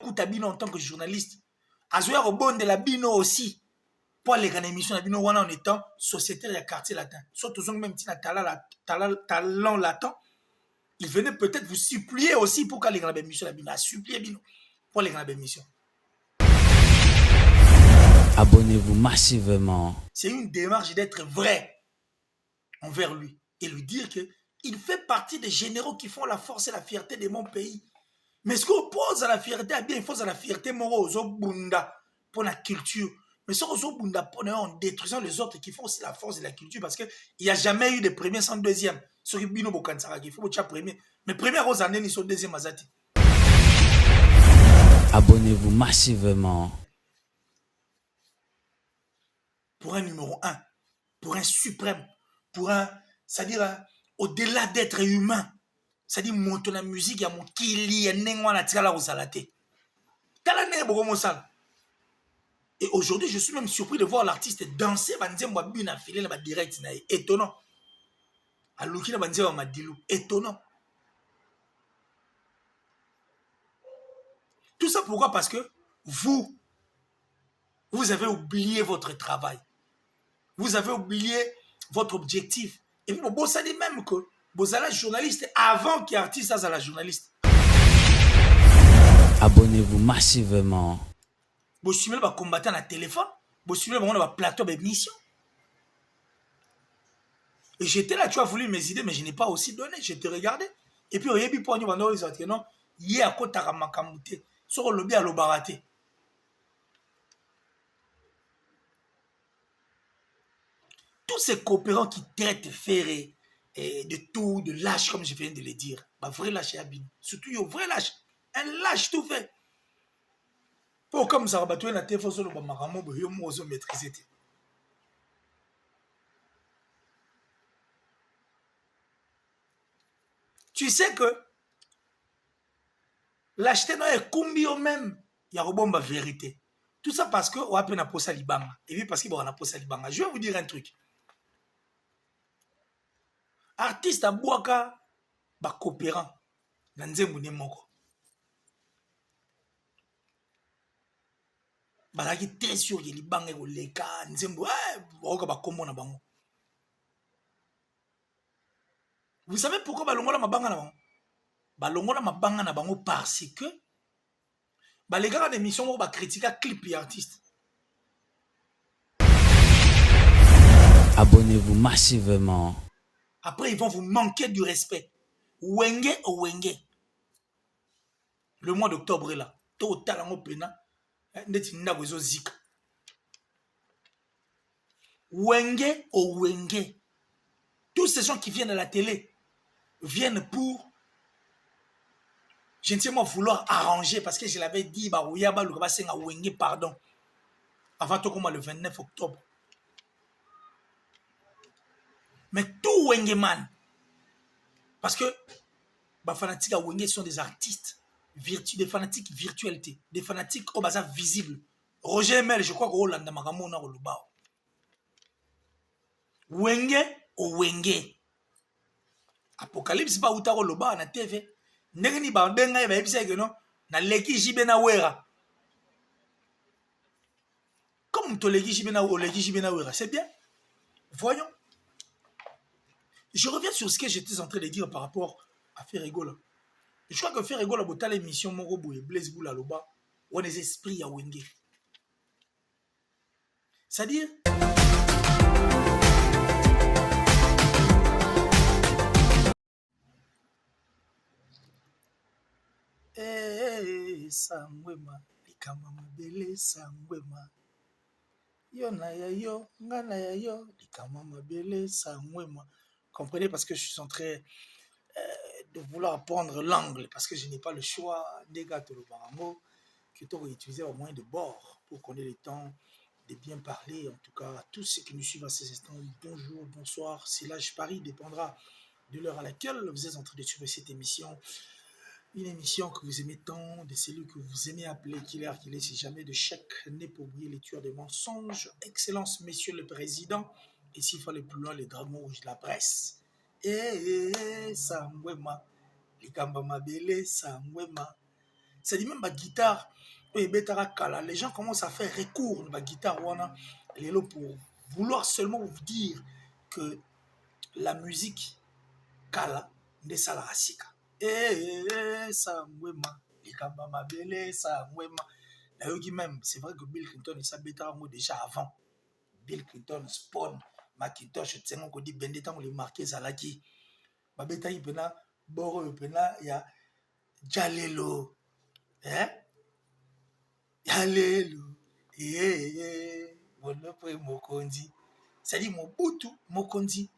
kuta bino en tant que journaliste. Azoya rebonde la bino aussi. Pour aller gagner émission la bino wana en étant sociétaire et quartier latin. Surtout même si talent latin. Il venait peut-être vous supplier aussi pour qu'elle ait gagné émission la bino. Supplier bino pour aller gagner émission. Abonnez-vous massivement. C'est une démarche d'être vrai envers lui et lui dire que il fait partie des généraux qui font la force et la fierté de mon pays. Mais ce qu'on oppose à la fierté, à bien, il faut à la fierté moro aux bunda pour la culture. Mais ce qu'on bunda en détruisant les autres qui font aussi la force et la culture parce qu'il n'y a jamais eu de premier sans deuxième. Ce qui bino bokansara qui faut premier. Mais premier aux années, ils sont deuxième azati. Abonnez-vous massivement. Pour un numéro 1, pour un suprême, pour un, c'est-à-dire au-delà d'être humain, c'est-à-dire monter la musique, il y a mon kili, il y a n'engwana tigala rosalate. Et aujourd'hui, je suis même surpris de voir l'artiste danser, direct, étonnant. Étonnant. Tout ça pourquoi? Parce que vous avez oublié votre travail. Vous avez oublié votre objectif. Et puis, vous savez même que vous êtes journaliste avant qu'il y ait artiste à la journaliste. Abonnez-vous massivement. Vous suivez le combattant à téléphone. Vous suivez le plateau d'émission. Et j'étais là, tu as voulu mes idées, mais je n'ai pas aussi donné. Je te regardais. Et puis, il y a des non, il y a un côté à Makamouté. Sur le lobby à l'Obaraté. Tous ces coopérants qui traitent Ferré de tout, de lâche, comme je viens de le dire, bah, vrai lâche et abîme. Surtout, il y a un vrai lâche. Un lâche tout fait. Pour comme ça, il y a des choses qui maîtriser. Tu sais que l'acheter dans les combien même, il y a une vérité. Tout ça parce que on a peine à poser libanga. Et puis parce qu'il y a poser libanga. Je vais vous dire un truc. Artiste à Boaka, bah coopérant. Nanzembu ne moko. Bah qui très sûr que libanga ko leka nzembu boka ba kombo na bango. Vous savez pourquoi ba longola mabanga na bango? Ba longola mabanga na bango parce que bah les gars d'émission vont ba critiquer clip et artiste. Abonnez-vous massivement. Après, ils vont vous manquer du respect. Wenge ou Wenge. Le mois d'octobre est là. Total en opena. Wenge ou Wenge. Tous ces gens qui viennent à la télé viennent pour, je ne sais pas, vouloir arranger parce que je l'avais dit, bah, Ouyaba, le Kabasenga Wenge, pardon. Avant tout, comme le 29 octobre. Mais tout Wenge man. Parce que les fanatiques à Wenge sont des artistes, des fanatiques virtualité, des fanatiques au bazar visible. Roger Mel, je crois que Hollande Magamona au Lubao. Wenge ou Wenge. Apocalypse ba utaro Lubao na TV. Negeni ba benga ba ebisa que non na leki jibena wera. Comme to leki jibena wera, c'est bien. Voyons. Je reviens sur ce que j'étais en train de dire par rapport à Ferregola. Je crois que Ferregola, dans l'émission Morobo et Blaise Boula Loba, on a des esprits à Wenge. C'est-à-dire, Sangwema, Likama Mabele, Sangwema. Yo na ya yo, ngana ya yo, Likama Mabele, Sangwema. Comprenez parce que je suis en train de vouloir apprendre l'angle parce que je n'ai pas le choix des gars de l'Obarango que tu aurais utilisé au moyen de bord pour qu'on ait le temps de bien parler. En tout cas, à tous ceux qui nous suivent à ces instants, bonjour, bonsoir. Si l'âge Paris dépendra de l'heure à laquelle vous êtes en train de suivre cette émission. Une émission que vous aimez tant, de celui que vous aimez appeler qu'il est, si jamais de chèque n'est pour oublier les tueurs de mensonges. Excellence, Monsieur le Président. Et s'il fallait plus loin, les dragons rouges de la presse. Sangwema, Likamba Mabele, Sangwema. Ça dit même ma guitare. Les gens commencent à faire recours à la guitare pour vouloir seulement vous dire que la musique kala nde sala rasika. Ça ngwema likamba mabele ça ngwema. Nayoki même, c'est vrai que Bill Clinton il s'habita déjà avant. Bill Clinton spawn Macintosh tsengo ko di bende tango le marqué zalaki. Babeta ipena boro ipena ya Jalelo. Jalelo. Mokondi. C'est-à-dire Mobutu Mokondi.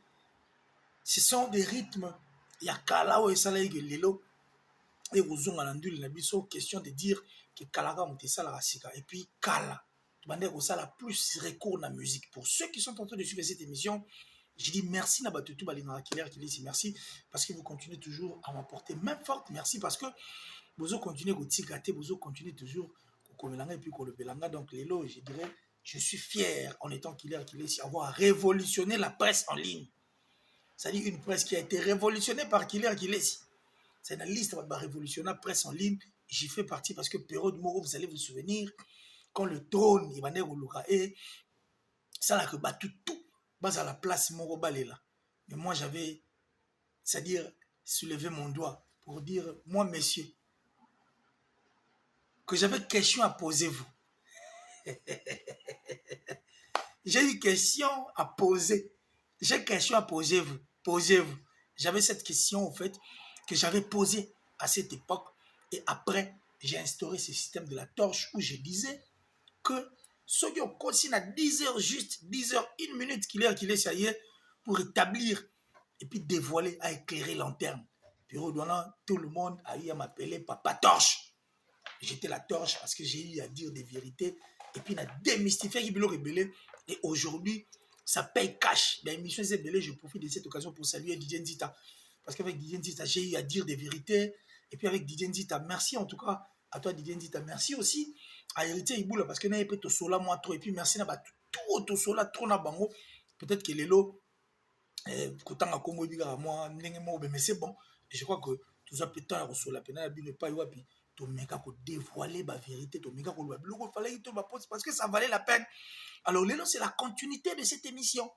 Ce sont des rythmes. Il y a Kala ou Esala Lelo. Et vous avez une question de dire que Kalaga monte ça la rasika. Et puis Kala. Ça la plus recours dans la musique. Pour ceux qui sont en train de suivre cette émission, je dis merci à Batutu Balina Killer qui dit merci parce que vous continuez toujours à m'apporter même forte. Merci parce que vous continuez à tigater, vous continuez toujours à et puis donc les lots, je dirais, je suis fier en étant Killer qui laisse avoir révolutionné la presse en ligne. C'est-à-dire une presse qui a été révolutionnée par Killer qui laisse. C'est une liste de révolutionnaire presse en ligne. J'y fais partie parce que période Moro, vous allez vous souvenir, quand le trône, il va et ça là que tout bas à la place Moro Balela. Mais moi j'avais, c'est-à-dire soulever mon doigt pour dire, moi messieurs, que j'avais question à poser vous. J'ai une question à poser. J'ai question à poser vous. Posez-vous. J'avais cette question en fait que j'avais posée à cette époque et après j'ai instauré ce système de la torche où je disais que ceux qui ont continué à 10 heures juste, 10 heures, 1 minute qu'il est ça y est, pour établir et puis dévoiler, à éclairer lanterne. Puis redonnant, tout le monde a eu à m'appeler Papa Torche. J'étais la torche parce que j'ai eu à dire des vérités et puis on a démystifié Ibilo Rebelle et aujourd'hui ça paye cash. Dans l'émission Zébélé, je profite de cette occasion pour saluer Didier Nzita parce qu'avec Didier Nzita, j'ai eu à dire des vérités et puis avec Didier Nzita, merci en tout cas à toi Didier Nzita, merci aussi à Héritier Iboula parce que n'a pas tout sola moi trop et puis merci n'a tout tout sola trop na bango peut-être que les lots kotanga Congo biga moi ndenge mo mais c'est bon et je crois que tout ça peut temps sola pena bi ne pas wapi to meka ko dévoiler la vérité to meka ko lo biloko fallait to ba poste parce que ça valait la peine. Alors les lots c'est la continuité de cette émission.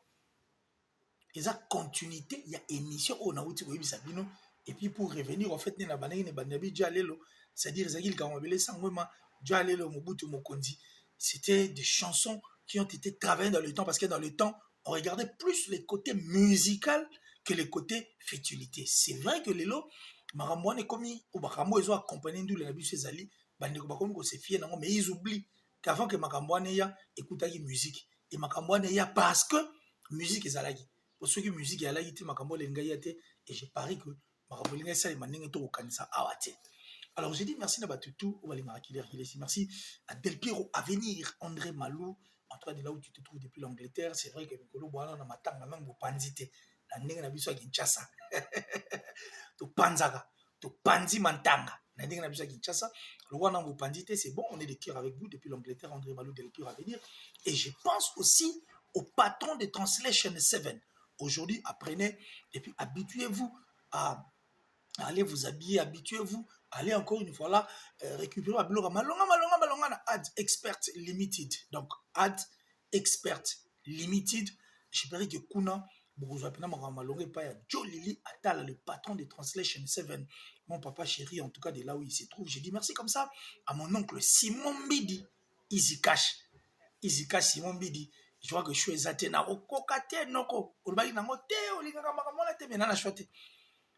Et ça continuité il y a émission on a outi ko yebisa bino et puis pour revenir en fait na banaki ne banabi jalelo c'est-à-dire Zagil Kamabele Sangwema Jalelo Mobutu Mokondi. C'était des chansons qui ont été travaillées dans le temps parce que dans le temps, on regardait plus les côtés musicaux que les côtés futilité. C'est vrai que les lots, Maramouane est commis, ou Maramou ils ont accompagné d'où les nabus Césali, Bandeko c'est fier, mais ils oublient qu'avant que Maramouane ya écoutait la musique. Et Maramouane ya parce que musique est alagi. Pour ceux qui musique est alagi, Maramouane l'engayate, et j'ai pari que Maramouane l'engayate, ça, les manègnes tout au Kanisa awate. Alors, j'ai dit merci à Batutu, merci à Del Piero à venir, André Malou, en tout cas de là où tu te trouves depuis l'Angleterre. C'est vrai que Nicolo Boana n'a pas même vous panzite, la nègre n'a pas Kinshasa, tu panzaga, tu panzi mantanga, la nègre n'a pas Kinshasa, le roi n'a vous panzite, c'est bon, on est de cœur avec vous depuis l'Angleterre, André Malou, Del Piero à venir. Et je pense aussi au patron de Translation 7. Aujourd'hui, apprenez et puis habituez-vous à allez vous habiller, habituez-vous. Allez encore une fois là, récupérer la blog. Malonga, Ad Expert Limited. Donc, Ad Expert Limited. J'espère que Kuna, vous appelez Malonga, pas Joe Lili Attal, le patron de Translation 7. Mon papa chéri, en tout cas, de là où il se trouve. J'ai dit merci comme ça à mon oncle Simon Bidi, Easy Cash. Easy Cash, Simon Bidi. Je vois que je suis exacté.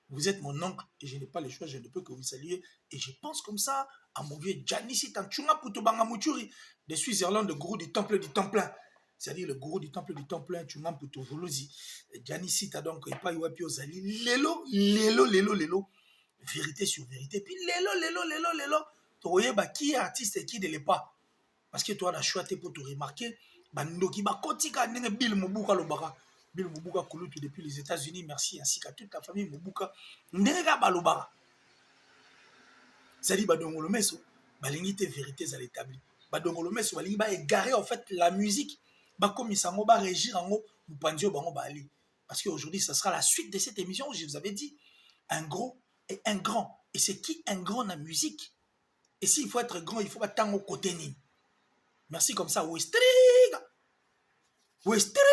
Vous êtes mon oncle et je n'ai pas le choix, je ne peux que vous saluer. Et je pense comme ça à mon vieux Janissi Tanchunga Putubanga Muchuri de Suisse-Irlande, le gourou du temple du Templin. C'est-à-dire le gourou du temple du Templin, Chunga Putuvolozi. Janissi ta donc, et pas Iwapi Ozali. Lélo. Vérité sur vérité. Puis lélo. Tu voyez, qui est artiste et qui ne l'est pas. Parce que toi, la choix pour te remarquer. Bandoki Bakotika, Nene Bill Mobuka Lobara. Bill Mobuka Kouloutou depuis les États-Unis, merci, ainsi qu'à toute la famille Mobuka. Ndega Balobara. C'est-à-dire, Badongolo Meso, Balingite vérité à l'établi. Badongolo Meso, Balingi ba égarer en fait la musique. Bakomi Sango, ba régir en haut, Moupandio Bango Bali. Parce qu'aujourd'hui, ça sera la suite de cette émission où je vous avais dit un gros et un grand. Et c'est qui un grand dans la musique? Et s'il faut être grand, il faut pas tant au côté ni. Merci comme ça, Westriga. Westriga.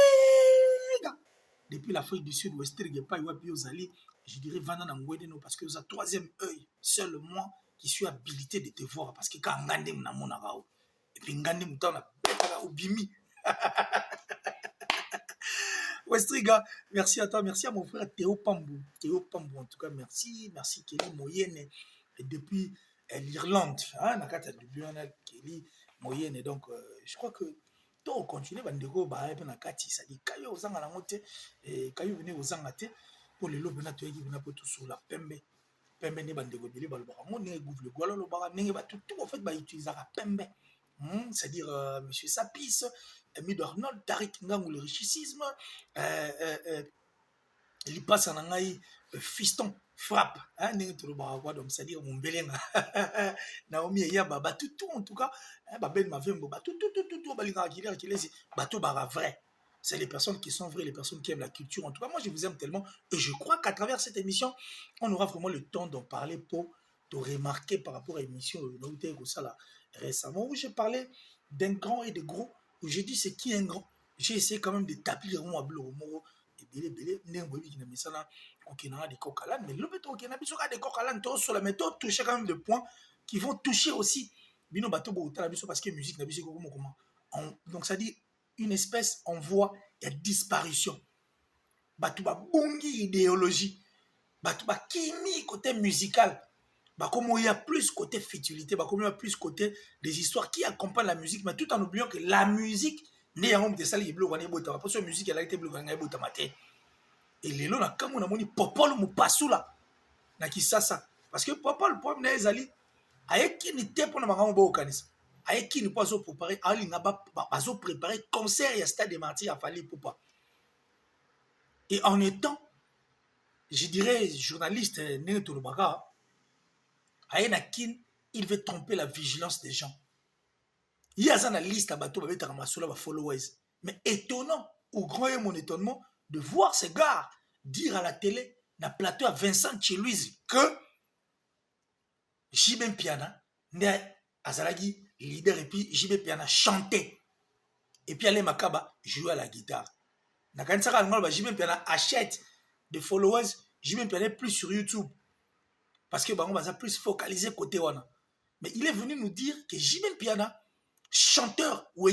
Depuis l'Afrique du Sud, Westriga, pas Ozali, je dirais Vanana Ngwedeno, parce que vous avez troisième œil, seul moi qui suis habilité de te voir, parce que quand Ngande Mnamona Rao, et puis Ngande Moutana, Betara Obimi. Westriga, merci à toi, merci à mon frère Théo Pambou. Théo Pambou, en tout cas, merci. Merci Kelly Moyenne, depuis l'Irlande. Hein, Nakata depuis Kelly Moyenne. Donc, je crois que tout continue, Bandego, Nakati, ça dit Kayo aux Angalamote, et Kayo venait aux Angate, pour les lobes, qui venaient tout sur la Pembe. Pembe ne Bandego, Billy Balbaramo, ne Gouvle Guala, le Bara, tout en fait, utiliser la Pembe. C'est-à-dire M. Sapis, Mido Arnold, Tariq Ngangou, le richicisme, il passe en angaï, fiston, frappe, hein, donc c'est-à-dire mon belenga, Naomi et Yaba, tout en tout cas, Ben Mavembo, tout, bateau vrai. C'est les personnes qui sont vraies, les personnes qui aiment la culture. En tout cas, moi, je vous aime tellement. Et je crois qu'à travers cette émission, on aura vraiment le temps d'en parler pour te remarquer par rapport à l'émission récemment, où j'ai parlé d'un grand et de gros, où j'ai dit c'est qui un grand. J'ai essayé quand même d'établir un bleu et belé, mais le béton qui n'a pas des cocalan, sur la méthode, toucher quand même des points qui vont toucher aussi. Bino bateau parce que musique n'a pas donc ça dit une espèce en voie de disparition. Batouba bongi idéologie, batouba kimi côté musical. Comme il y a plus côté futilité, comme il y a plus côté des histoires qui accompagnent la musique, mais tout en oubliant que la musique n'est en de salle bleu parce que la musique elle a été bleu et les lots na comme on a moni popol mu pasula na kisasa parce que popol problème na ezali ayeki ni te pona makambo bo kanisa ayeki ni pas préparer ali na bazo préparer concert ya Stade des Martyrs à Fali Poupa et en étant je dirais journaliste Neto Lubaka Ayenakin, il veut tromper la vigilance des gens. Il y a une liste à bateau avec les followers. Mais étonnant, au grand et mon étonnement, de voir ces gars dire à la télé, na plateau à Vincent Chelouise, que Jibem Piana, né Azalagi, leader, et puis Jibem Piana chantait. Et puis Alain Makaba jouait à la guitare. Na Kansara, Jibem Piana achète des followers, Jibem Piana plus sur YouTube. Parce que on va plus focaliser côté wana. Mais il est venu nous dire que Jibem Piana, chanteur, ou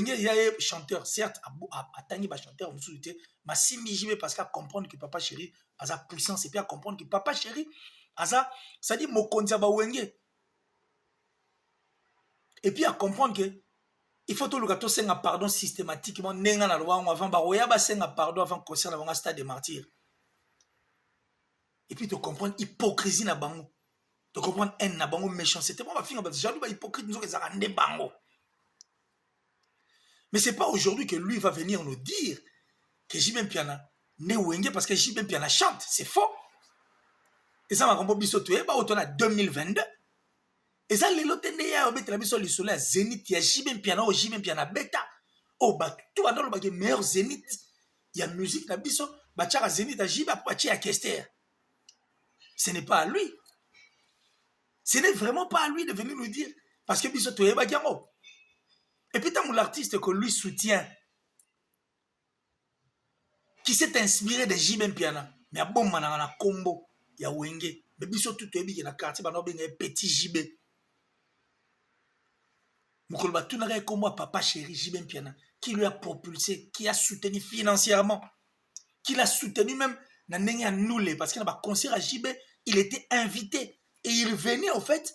chanteur, certes, à Tangi chanteur, vous souhaitez, mais si Jibem parce qu'à comprendre que papa chéri a sa puissance et puis à comprendre que papa chéri a sa, ça dit Mokonza ba wenge. Et puis à comprendre que il faut tout le gâteau senga pardon systématiquement nenga na loi avant baroya ba senga pardon avant concert avant Stade des Martyrs. Et puis tu comprendre hypocrisie na bango. De comprendre un nabango méchant. C'était moi ma fille, jaloux, hypocrite, nous avons bango. Mais ce n'est pas aujourd'hui que lui va venir nous dire que Jibem Piana n'est wenge parce que Jibem Piana chante. C'est faux. Et ça m'a compris bisoto ba otona 2022. Et ça les lote ne ya obet la biso le soleil Zénith ya Jibem Piana o Jibem Piana beta. Oh ba tout va dans le meilleur Zénith. Il y a musique la biso ba tchaka Zénith à Jibem pour tchia Kester. Ce n'est pas à lui. Ce n'est vraiment pas à lui de venir nous dire. Parce que Bisoto est bagarro. Et puis, tant l'artiste que lui soutient, qui s'est inspiré de Jibem Piana, mais à bon manana combo, il y a Wenge. Mais Bisoto est bien dans le quartier, il y a petit Jibé. Moukolba, tout n'a comme moi, papa chéri Jibem Piana, qui lui a propulsé, qui a soutenu financièrement, qui l'a soutenu même dans Nenga Noulé, parce qu'il y a un concert à Jibé, il était invité. Et il venait en fait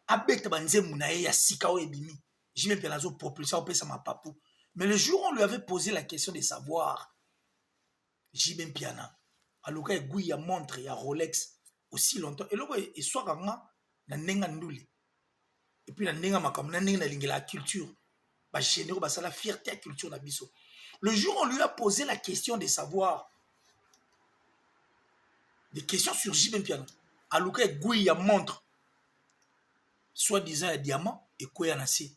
avec Banze Mounae ya Sikao Ebimi. J'ai même pénazo propulsé au pesa ma papou. Mais le jour où on lui avait posé la question de savoir, Jibem Piana, alors qu'il y a montre, il y a Rolex aussi longtemps. Et là, il soit dans Nenga Ndouli. Et puis, dans Nenga Makam, dans la culture, bah généreux, bah ça la fierté à la culture d'Abisso. Le jour où on lui a posé la question de savoir, des questions sur Jibem Piana. Alors qu'il y a montre, soi-disant un diamant, et quoi y en a assez.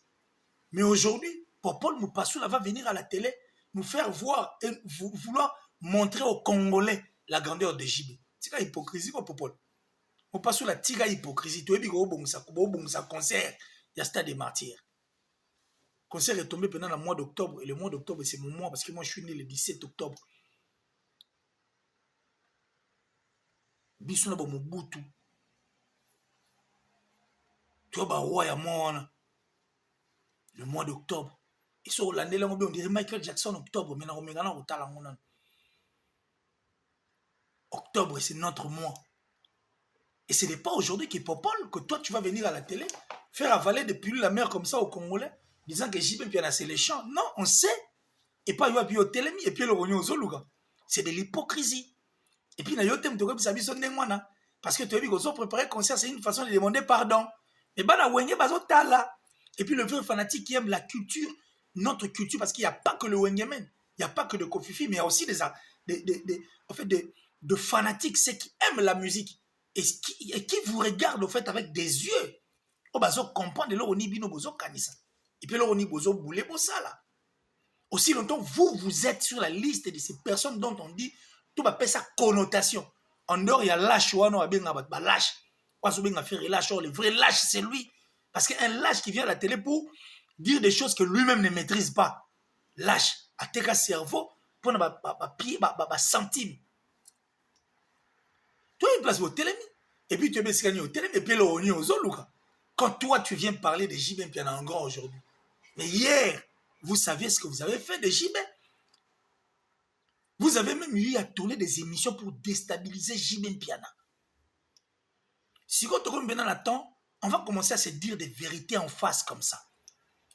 Mais aujourd'hui, Popol Moupassoula va venir à la télé nous faire voir et vouloir montrer aux Congolais la grandeur de Jibé. C'est quoi l'hypocrisie, quoi, Popol? On passe sur la tiga hypocrisie. Tu es un concert. Il y a Stade des Martyrs. Le concert est tombé pendant le mois d'octobre. Et le mois d'octobre, c'est mon mois parce que moi, je suis né le 17 octobre. Bisou na ba Mobutu. Tu vois, roi ya moi, le mois d'octobre. Et sur l'année là, on dirait Michael Jackson octobre. Mais on a octobre, c'est notre mois. Et ce n'est pas aujourd'hui qu'il popole que toi, tu vas venir à la télé, faire avaler des pilules la mer comme ça aux Congolais, disant que JB Mpiana, c'est les champs. Non, on sait. Et pas yo au télé, et puis le rognon aux Zoluga. C'est de l'hypocrisie. Et puis, parce que tu as vu qu'on préparer concert, c'est une façon de demander pardon. Et bien, et puis, le vrai fanatique qui aime la culture, notre culture, parce qu'il n'y a pas que le Wengemen, il n'y a pas que de Kofifi, mais il y a aussi de fanatiques, ceux qui aiment la musique et qui vous regardent, au fait, avec des yeux. Oh, bah, ça comprend de l'eau, bino bozo kanisa. Et puis, l'eau, bozo boulé, bossa, là. Aussi longtemps, vous êtes sur la liste de ces personnes dont on dit, tout va faire sa connotation. En dehors, il y a lâche, ou non, lâche. Le vrai lâche, c'est lui. Parce qu'un lâche qui vient à la télé pour dire des choses que lui-même ne maîtrise pas. Lâche, à tes cerveau, pour pied, centime. Tu as une place au télé, et puis tu es bessigné au télé, et puis le on aux Zoluka. Quand toi, tu viens parler de JB Mpiana en grand aujourd'hui. Mais hier, vous saviez ce que vous avez fait de JB. Vous avez même eu à tourner des émissions pour déstabiliser JB Mpiana. Si vous attend, on va commencer à se dire des vérités en face comme ça.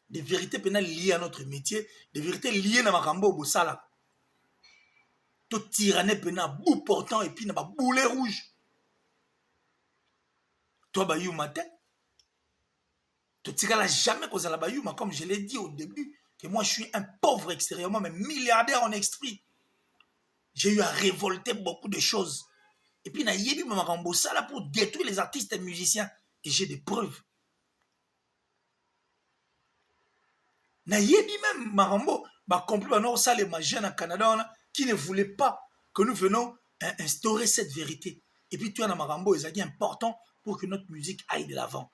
Des vérités liées à notre métier, des vérités liées à Makambo Boussala. Tout tyranné bout portant et puis na boulet rouge. Toi bayou matin. Tu ne jamais cause à la bayou, mais comme je l'ai dit au début, que moi je suis un pauvre extérieurement, mais milliardaire en esprit. J'ai eu à révolter beaucoup de choses. Et puis, il y a ça là pour détruire les artistes et musiciens. Et j'ai des preuves. Il y a même Marambo, les jeunes au Canada qui ne voulaient pas que nous venons instaurer cette vérité. Et puis, tu as Marambo, ils ont dit important pour que notre musique aille de l'avant.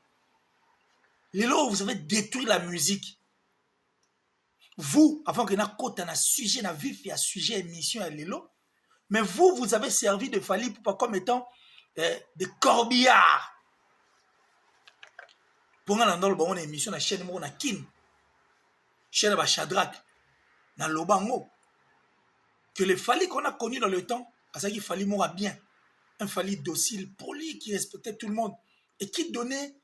Les lots, vous avez détruit la musique. Vous, avant que nous ayons un sujet, un vif, un sujet, émission à l'élo, mais vous avez servi de Fally Ipupa comme étant des corbillards. Pour nous, dans une émission, la chaîne de Kin, chaîne de Shadrach, dans Lobango, que le Fally qu'on a connu dans le temps, c'est qu'il Fally mourra bien. Un Fally docile, poli, qui respectait tout le monde et qui donnait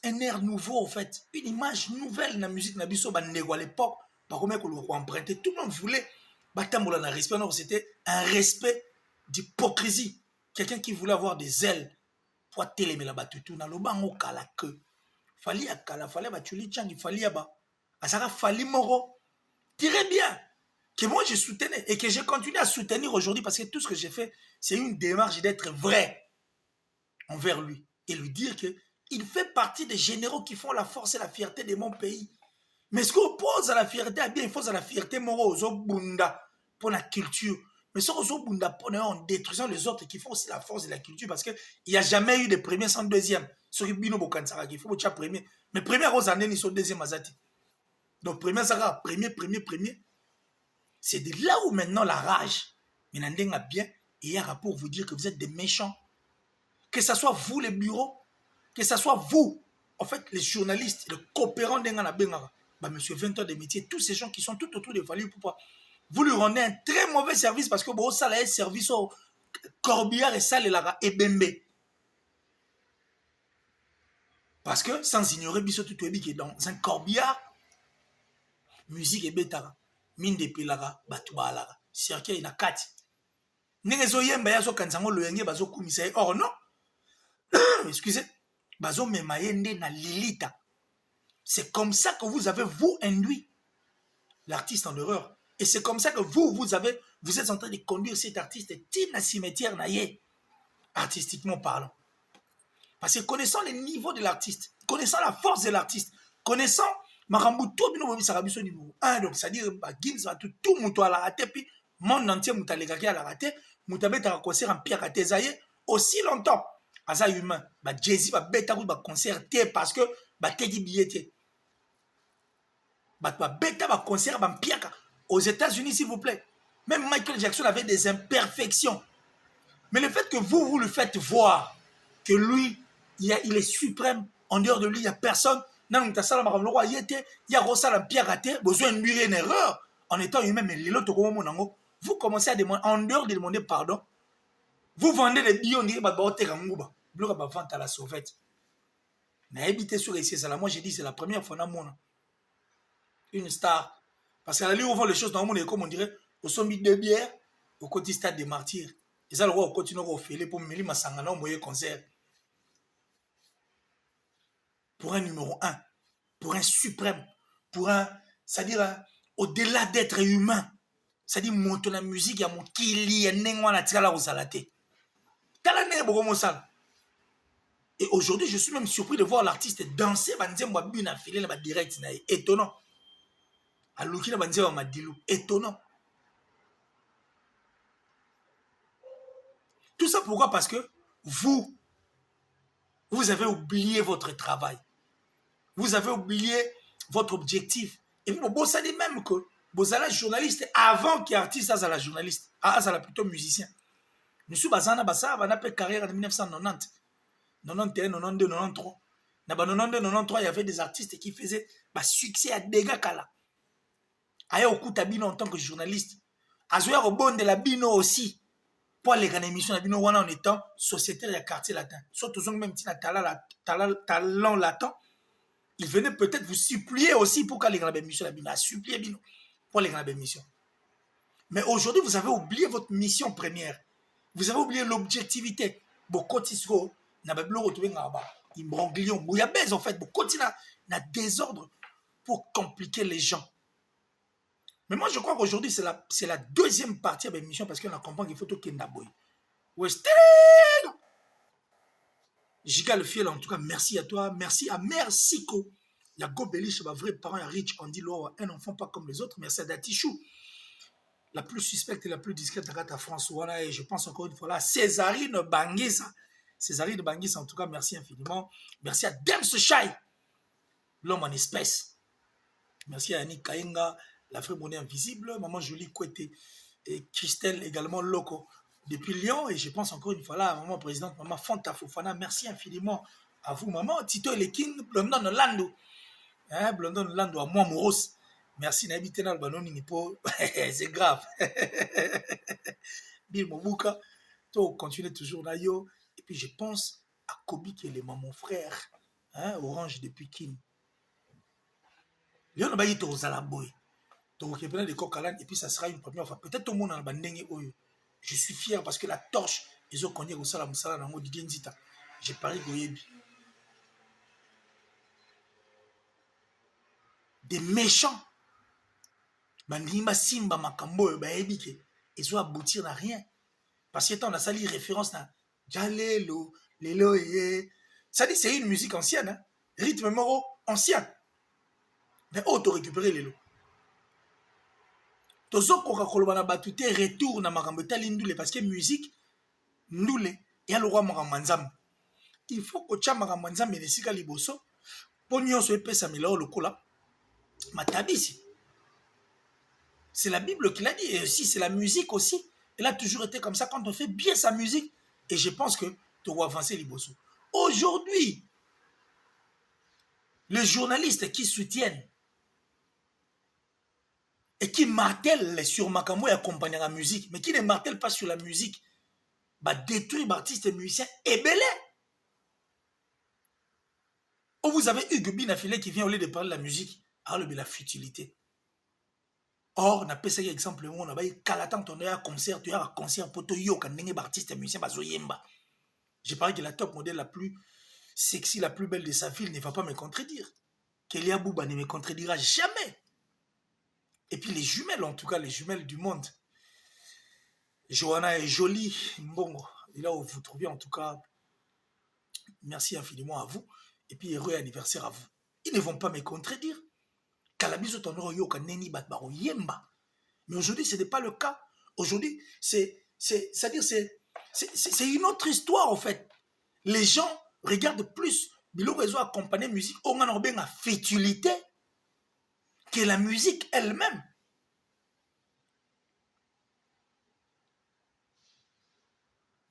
un air nouveau, en fait, une image nouvelle dans la musique, dans à l'époque, par contre, qu'on empruntait, tout le monde voulait. C'était un respect d'hypocrisie. Quelqu'un qui voulait avoir des ailes pour télémer la batutu. Dans le banc, kala que. Fallait à kala, fallait à tuli chang, il fallait à bas. À ça, fallait moro. Très bien. Que moi, je soutenais et que je continue à soutenir aujourd'hui parce que tout ce que j'ai fait, c'est une démarche d'être vrai envers lui et lui dire qu'il fait partie des généraux qui font la force et la fierté de mon pays. Mais ce qu'on oppose à la fierté, bien, il faut à la fierté moro aux bunda pour la culture. Mais ce qu'on bunda en détruisant les autres qui font aussi la force de la culture parce qu'il n'y a jamais eu de premier sans deuxième. Ce qui bino bokansara, il faut que premier. Mais premier aux années, ils sont deuxième azati. Donc premier sara, premier. C'est de là où maintenant la rage. Mais n'en a bien, et il y a un rapport pour vous dire que vous êtes des méchants. Que ce soit vous les bureaux, que ce soit vous, en fait, les journalistes, les coopérants d'Engana Bengara. Bah, monsieur 20 heures de métier, tous ces gens qui sont tout autour de Fally Ipupa, vous lui rendez un très mauvais service parce que bon, ça là, service au corbillard et ça, les lara et bembe. Parce que sans ignorer Bisso Tutuebi qui est dans un corbillard, musique et bétara, mine de pilara, batuba lara, circuit na kati. Nengezo yemba yaso kansango le yenge bazo kumisa. Or non, excusez, bazo memayende na lilita. C'est comme ça que vous avez, vous, induit l'artiste en erreur. Et c'est comme ça que vous êtes en train de conduire cet artiste à cimetière naïe, artistiquement parlant. Parce que connaissant les niveaux de l'artiste, connaissant la force de l'artiste, connaissant Marambuto Bino Sarabiso niveau 1, donc c'est-à-dire Gims, tout le monde a la raté, puis monde entier, Moutalégaki a la raté, Moutabet a concert en pire raté, aussi longtemps. aza humain. Bah Jay-Z va bêta ou bah concert parce que bah tegi billet. Bah bêta bah concert bah piaka. Aux États-Unis s'il vous plaît. Même Michael Jackson avait des imperfections. Mais le fait que vous le faites voir que lui, il est suprême, en dehors de lui, il n'y a personne. Il y a Rosa Pierre raté, besoin de lui une erreur en étant humain, mais vous commencez à demander, en dehors de demander pardon, vous vendez des billets, on dirait que vente à la sauvette. Moi j'ai dit c'est la première fois dans une star. Parce qu'à la ligne, on voit les choses dans le monde, comme on dirait, au sommet de bière, au côté stade des martyrs. Et ça, le roi continue à faire pour Méli Massangana, au concert. Pour un numéro 1, pour un suprême, pour un, c'est-à-dire au-delà d'être humain, c'est-à-dire monter la musique, il y a mon kili, et aujourd'hui, je suis même surpris de voir l'artiste danser, direct, étonnant. Étonnant. Tout ça pourquoi? Parce que vous avez oublié votre travail. Vous avez oublié votre objectif. Et puis, vous savez même que vous êtes journaliste avant qu'artiste soit la journaliste. Soit plutôt musicien. Nous sommes basana basa, on a fait carrière en 1990. 91, 92, 93. Dans 92, 93, il y avait des artistes qui faisaient succès à dégâts kala. Aya okuta bino en tant que journaliste. Azoya au de la bino aussi. Pour aller gagner émission la bino en étant sociétaire et quartier latin. Surtout même si talent latin. Il venait peut-être vous supplier aussi pour qu'elle ait une mission la bino. Supplier bino pour aller gagner mission. Mais aujourd'hui, vous avez oublié votre mission première. Vous avez oublié l'objectivité. Beaucoup de na bablo retrouver ngaba imbroglio bouillabaisse en fait beaucoup na désordre pour compliquer les gens. Mais moi je crois qu'aujourd'hui c'est la deuxième partie de l'émission parce qu'on a compris qu'il faut tout kenda boy. Western Giga le fiel en tout cas merci à toi, merci à Mère Siko. Il y a Gobelich, ma vrai parent, il y a Rich, on dit l'or, un enfant pas comme les autres. Merci à Datichou, la plus suspecte et la plus discrète à François, et je pense encore une fois là, Césarine Banguisa. Césarine Banguis, en tout cas, merci infiniment. Merci à Dems Chai, l'homme en espèce. Merci à Annie Kainga, la vraie monnaie invisible. Maman Jolie Kouete et Christelle également Loco depuis Lyon. Et je pense encore une fois là, maman présidente, maman Fanta Fofana. Merci infiniment à vous, maman. Tito et les King, Blondon Lando. Hein, Blondon Lando à moi, Moros. Merci Nabi Tenal Banoni Nipo. C'est grave. Bill Mobuka. To continue toujours là, yo. Et puis je pense à Kobi qui est mon frère, hein, Orange depuis Kin. Il y a un bail aux alaboy. Donc il y a plein de cocalan et puis ça sera une première fois. Peut-être tout le monde en bandenge oyo. Je suis fier parce que la torche, ils ont connu au salam salam dans mode Genzita. J'ai parlé goyebi. Des méchants. Bandima simba makambo baebi ke ils ont aboutir à rien. Parce que on a sali référence à Jalelo, Lelo, ça dit c'est une musique ancienne, hein? Rythme moro ancien. Mais auto récupérer Lelo. Tozo Coca-Cola batute retour na makambeta lindule parce que musique ndule et le roi Maramanzam. Il faut que tu Maramanzam et les sika liboso pour nous se pesa mila le kola matabisi. C'est la Bible qui l'a dit et aussi c'est la musique aussi. Elle a toujours été comme ça quand on fait bien sa musique. Et je pense que tu dois avancer les bossons. Aujourd'hui, les journalistes qui soutiennent et qui martèlent sur Makambo et accompagnent la musique, mais qui ne martèlent pas sur la musique, bah détruire l'artiste et musicien et belé. Ou vous avez Hugues Binafilé qui vient au lieu de parler de la musique, alors la futilité. Or, on a fait ça exemple, on a dit Kalatan, on a un concert, tu as un concert pour toi, quand on est artiste et musicien, j'ai parlé que la top modèle la plus sexy, la plus belle de sa ville ne va pas me contredire. Kélia Bouba ne me contredira jamais. Et puis les jumelles, en tout cas, les jumelles du monde. Johanna est jolie, bon, et là où vous trouvez en tout cas, merci infiniment à vous. Et puis heureux anniversaire à vous. Ils ne vont pas me contredire. Mais aujourd'hui, ce n'est pas le cas. Aujourd'hui, c'est une autre histoire, en fait. Les gens regardent plus biloko ezo accompagner musique on a une fétilité que la musique elle-même.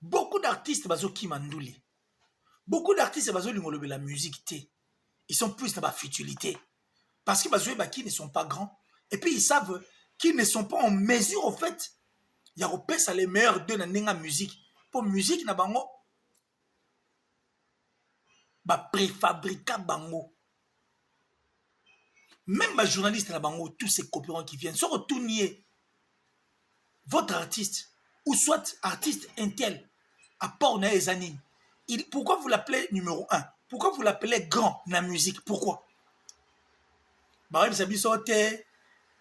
Beaucoup d'artistes bazo ki mandouli. Beaucoup d'artistes bazo lingolobe la musique té. Ils sont plus dans la futilité. Parce que bazo qui ne sont pas grands. Et puis ils savent qu'ils ne sont pas en mesure, au fait, il y a ça les meilleurs de la musique. Pour musique, na bango, ba préfabrica bango. Même les journalistes na bango, tous ces copierons qui viennent, sont retournés. Votre artiste, ou soit artiste intel, à part les années, pourquoi vous l'appelez numéro 1? Pourquoi vous l'appelez grand dans la musique? Pourquoi? Bah, vous savez, sauter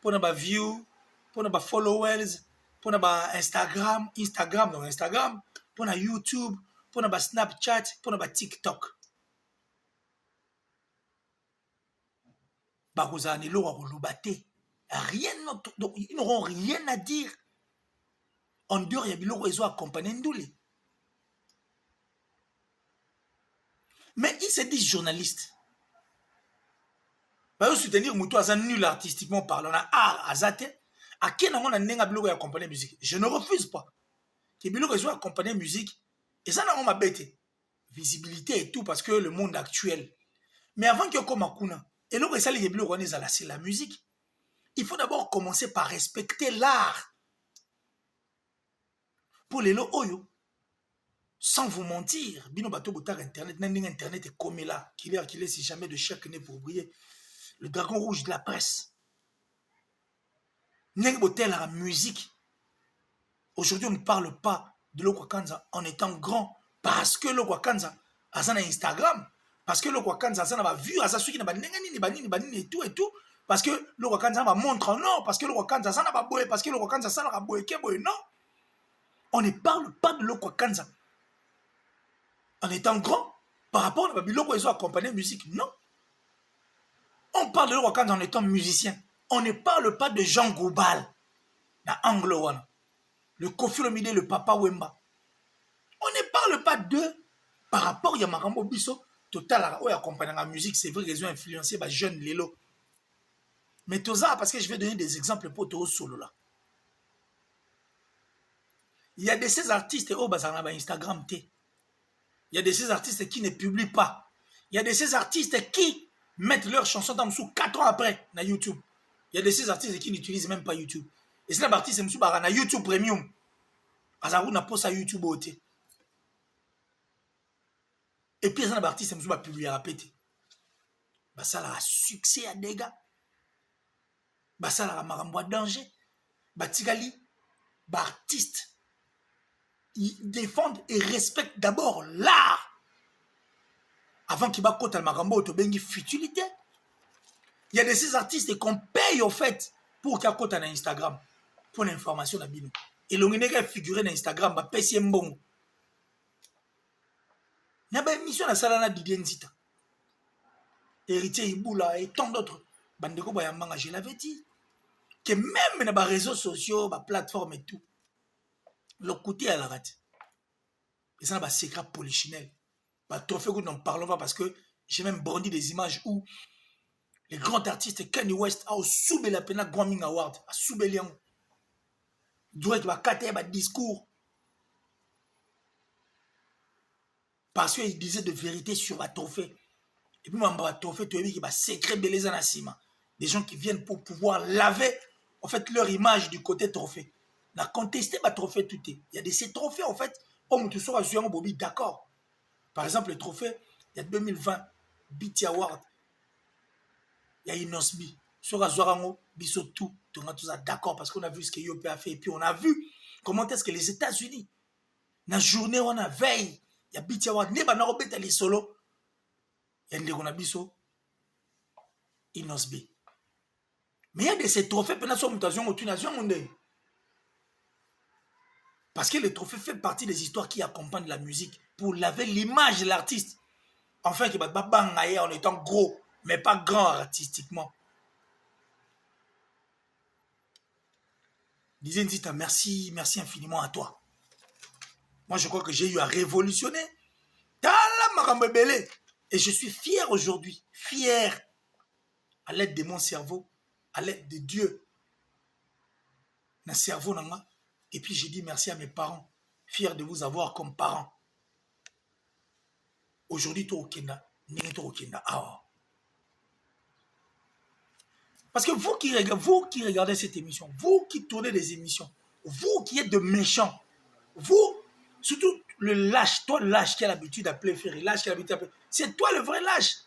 pour nos views, pour nos followers, pour nos Instagram, pour nos YouTube, pour nos Snapchat, pour nos TikTok. Bah, vous avez rien d'autre, donc ils n'auront rien à dire. En dehors, il y a des gens qui accompagnent Ndoulé. Mais ils se disent journalistes. Bah, ils soutenir Moutou Azan nul artistiquement parlant. On a art, azate. À quel moment on a n'enga biloko accompagner la musique? Je ne refuse pas. Que biloko soit accompagner la musique. Et ça n'a pas bête. Visibilité et tout parce que le monde actuel. Mais avant que comme Akuna, et là, ça les biloko c'est la musique. Il faut d'abord commencer par respecter l'art. Pour les lots oyo. Sans vous mentir, bino bateau botar internet, internet est comme là, qu'il est si jamais de chaque nez pour briller. Le dragon rouge de la presse. N'est botel la musique. Aujourd'hui, on ne parle pas de l'Okwakanza en étant grand parce que l'Okwakanza a ça Instagram, parce que l'Okwakanza a ça n'a vu, a ça qui n'a pas ni et tout, parce que l'Okwakanza va montre non, parce que l'Okwakanza ça n'a pas boé, parce que l'Okwakanza ça n'a pas boé, non. On ne parle pas de l'Okwakanza en étant grand par rapport à l'Okwakanza ils ont accompagné la musique, non. On parle de l'Okwakanza en étant musicien. On ne parle pas de Jean Goubal, la Anglo-Wana. Le Kofi Olomide, le Papa Wemba. On ne parle pas d'eux par rapport à Yamarambo Bisso. Total, où accompagnant la musique, c'est vrai qu'ils ont influencé les jeunes Lélo. Mais tout ça, parce que je vais donner des exemples pour tout solo là. Il y a de ces artistes au Instagram T. Il y a de ces artistes qui ne publient pas. Il y a de ces artistes qui mettent leurs chansons dans sous 4 ans après na YouTube. Il y a de ces artistes qui n'utilisent même pas YouTube. Et c'est un artiste qui na YouTube Premium. Azarou n'a pas sa YouTube OT. Et puis, il y a un artiste qui va publier à péter. Ça a succès à dégâts. Ça a marambo à danger. Tigali, artistes, ils défendent et respectent d'abord l'art. Avant qu'il va côté marambo autobengi futilité. Il y a de ces artistes qu'on paye au fait pour qu'il y ait côté na Instagram. Pour l'information à Bino. Et l'on est figuré dans Instagram, bah pèse bon. Il y a une émission à Salana Didier Nzita. Héritier Iboula et tant d'autres. Bandeko Bayamanga, je l'avais dit. Que même dans les réseaux sociaux, les plateformes et tout, le côté à la rate. Et ça, c'est un secret polichinelle. Trophée que nous n'en parlons pas parce que j'ai même brandi des images où les grands artistes Kanye West a soubé la peine à Grammy Award, a soubé Léon. Drake va cater un discours. Parce qu'il disait de vérité sur la trophée. Et puis, un trophée, tu as vu qu'il y a secret beleza na sima. Des gens qui viennent pour pouvoir laver en fait leur image du côté trophée. On a contesté ma trophée tout est. Il y a de ces trophées en fait, on te sera sur un Bobby, d'accord. Par exemple, le trophée, il y a 2020, BT Award, il y a Inosbi. Sur Azorango, Bisso tout, on a tous d'accord parce qu'on a vu ce que Yopé a fait. Et puis on a vu comment est-ce que les États-Unis, dans la journée, on a veille, il y a BT Award, n'est pas dans les solo. Il y a des Gonabiso, Inosbi. Mais il y a de ces trophées, pendant son mutation, parce que les trophées font partie des histoires qui accompagnent la musique pour laver l'image de l'artiste. Enfin, qui va bangayer en étant gros, mais pas grand artistiquement. Disait Nzita, merci infiniment à toi. Moi, je crois que j'ai eu à révolutionner Tala makambo belé. Et je suis fier aujourd'hui, fier, à l'aide de mon cerveau, à l'aide de Dieu, dans le cerveau. Et puis j'ai dit merci à mes parents, fier de vous avoir comme parents. Aujourd'hui, toi, au Kenda, parce que vous qui regardez cette émission, vous qui tournez des émissions, vous qui êtes de méchants, vous, surtout le lâche, toi le lâche qui a l'habitude d'appeler Ferry, lâche qui a l'habitude d'appeler, c'est toi le vrai lâche.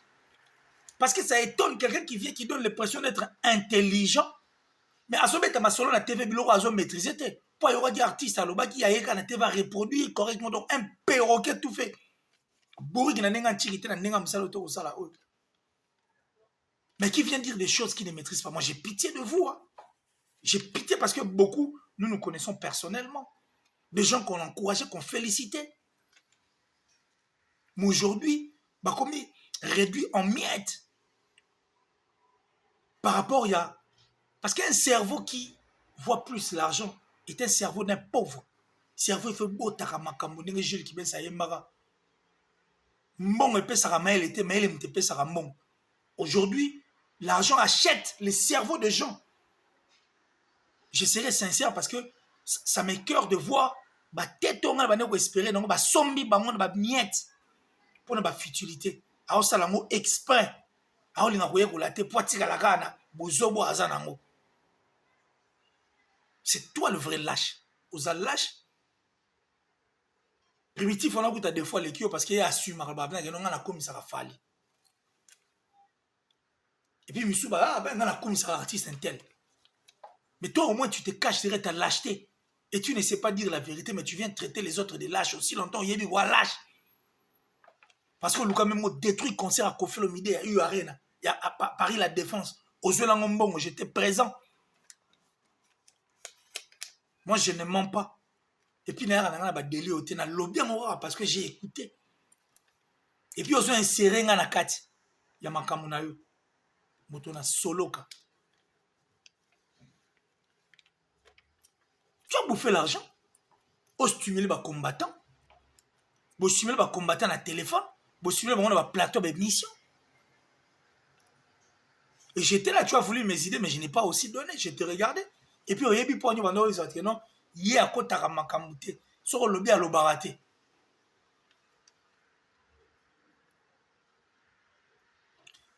Parce que ça étonne quelqu'un qui vient, qui donne l'impression d'être intelligent, mais à ce moment ma solo la TV biloko azo maîtriser te. Pour y avoir des artistes à l'oba qui a la TV va reproduire correctement, donc un perroquet tout fait. Bourri qui n'a n'enga chirité n'a n'enga msaloto au sala. Mais qui vient dire des choses qu'il ne maîtrise pas. Moi, j'ai pitié de vous. Hein. J'ai pitié parce que beaucoup, nous connaissons personnellement. Des gens qu'on encourageait, qu'on félicitait. Mais aujourd'hui, bah, comme il réduit en miettes. Par rapport à... Parce qu'un cerveau qui voit plus l'argent est un cerveau d'un pauvre. Cerveau, il fait beau taramakambo. N'est-ce Gilles qui ben ça y mara. Mon épée saramaël était, mais il épée saramon. Aujourd'hui, l'argent achète les cerveaux des gens. Je serai sincère parce que ça m'écoeure de voir bah tête on va nous espérer donc bah sombi bah on bah miette pour ne pas futilité. Alors ça l'ango exprès. Alors il a voulu la tête pour tirer la gana bozobo azanango. C'est toi le vrai lâche. Aux lâche. Primitif on a goûté des fois les kio parce qu'il assume bah ben on a comme ça va fallu. Et puis Missou bah ben on a comme ça artiste un tel. Mais toi, au moins, tu te caches derrière ta lâcheté. Et tu ne sais pas dire la vérité, mais tu viens traiter les autres de lâches aussi longtemps. Il y a des voix lâches. Parce que Lucas même détruit le concert à Kofi Olomide, il y a eu Arena. Il y a à Paris La Défense. Aux Zolangombong, j'étais présent. Moi, je ne mens pas. Et puis, il y a un délire au téna. Lobby parce que j'ai écouté. Et puis, ils ont inséré dans la carte. Il y a Makamuna eu. Motona Soloka. Tu as bouffé l'argent. Pour stimuler les combattants. Pour stimuler les combattants dans le téléphone. Pour stimuler les plateau de mission. Et j'étais là, tu as voulu mes idées, mais je n'ai pas aussi donné. Je te regardais. Et puis, il y a des poignets pendant les autres. Non, il y a un côté à Makamouté. Sur le lobby à l'Obaraté.